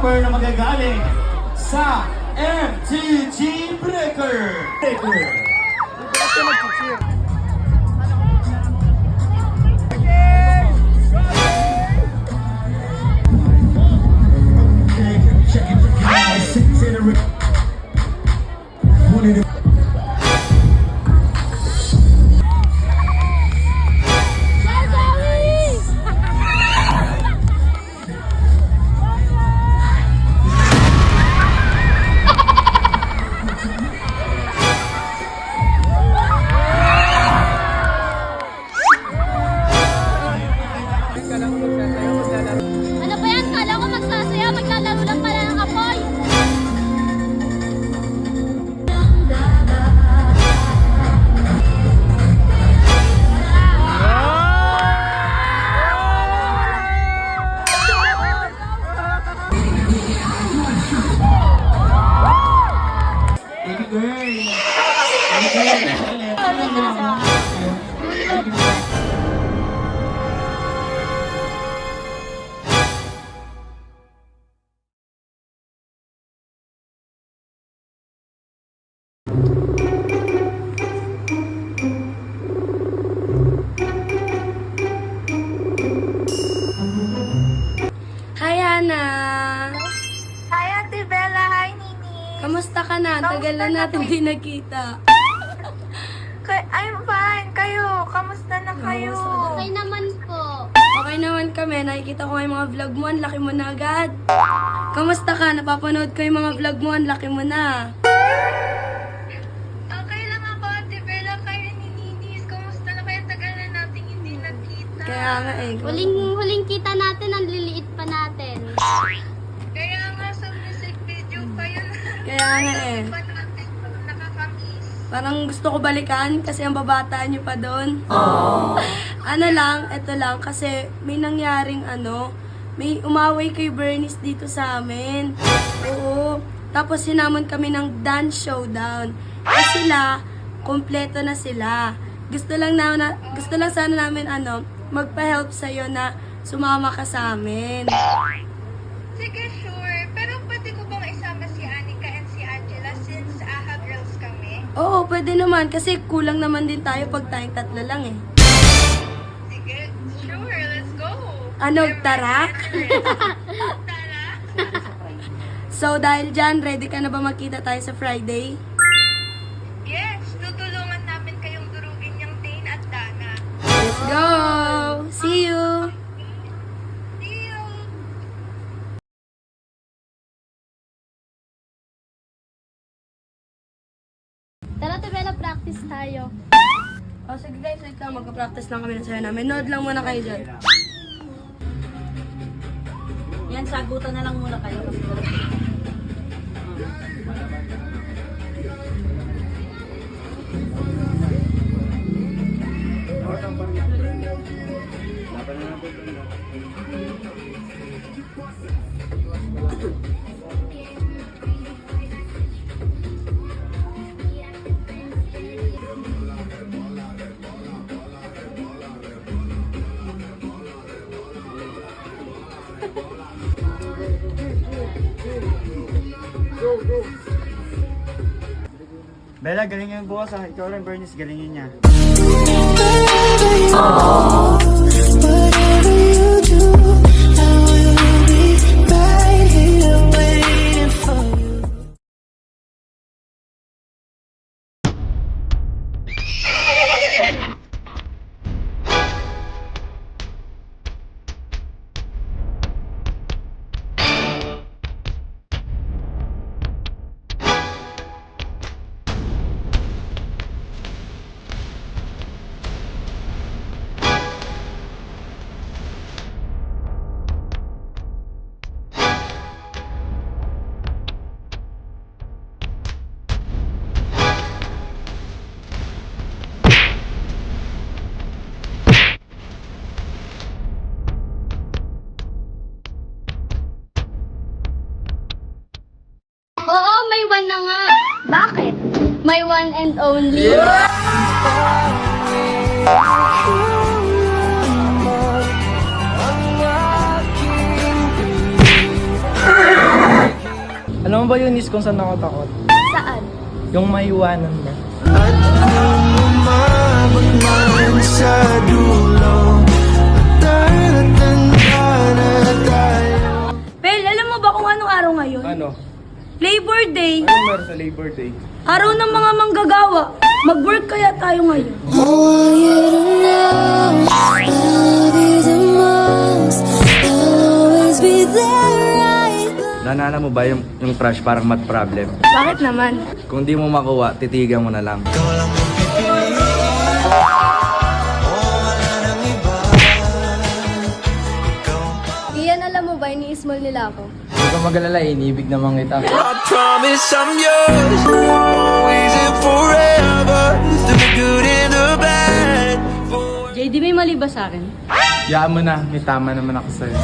number na magagaling sa MTG Breaker. Ano ba yan? Kala ko magsasaya, maglalaro lang pala ng apoy. Thank you, girl. Hi, Hana! Hi, Ate Bella. Hi, Nini. Kamusta ka na? Tagal na natin di nagkita. I'm fine. Kayo, kamusta na kayo? Okay naman po. Okay naman kami. Nakikita ko nga yung mga vlog mo. Ang laki mo na agad. Kamusta ka? Napapanood ko yung mga vlog mo. Ang laki mo na. Okay lang ako, Ate Bella. Kayo ni Ninis. Kamusta na kayo? Tagal na natin hindi nagkita. Kaya nga eh. Huling kita natin, ang liliit pa natin. Kaya nga sa music video pa yun. Kaya nga eh. Pa natin nakakamiss. Parang gusto ko balikan kasi ang babata niyo pa doon. Ano lang, eto lang. Kasi may nangyaring may umaway kay Bernice dito sa amin. Oo. Tapos sinamon kami ng dance showdown. Eh sila, kompleto na sila. Gusto lang sana namin magpa-help sa'yo na sumama ka sa amin. Sige, sure. Pero pwede ko bang isama si Anika and si Angela since AHA girls kami? Oo, pwede naman kasi kulang naman din tayo pag tayong tatlo lang eh. Sige, sure. Let's go. Tara? Tara. So dahil dyan, ready ka na ba magkita tayo sa Friday? Yes, tutulungan namin kayong durugin yung Dane at Dana. Let's go! See you! See you! Tara, Tibela, practice tayo. Oh, sige guys, wait lang. Magka-practice lang kami ng sayo namin. Nood lang muna kayo dyan. Yan, sagutan na lang muna kayo. Bella, galingin yung bukas ha. Ikaw rin, Bernice, galingin niya. Whatever you do, I will be right here waiting for you. Oo, may one na nga. Bakit? My one and only. Alam mo ba yun, Nis, kung saan ako takot? Saan? Yung may iwanan mo. At kung umabot man sa dulo, tatanda na tayo. Pel, alam mo ba kung anong araw ngayon? Ano? Labor Day. Ano meron sa Labor Day? Araw ng mga manggagawa. Mag-work kaya tayo ngayon. I want you to know I love you the most. I'll always be there right there. Nanana mo ba yung crush parang math problem? Bakit naman? Kung di mo makuha, titigan mo na lang. Iyan, alam mo ba, ini-small nila ako. Huwag kang mag-alala, inibig naman kita. I promise I'm yours, always and forever. The good and the bad. JD, may mali ba sa akin? Yaan mo na, may tama naman ako sa'yo.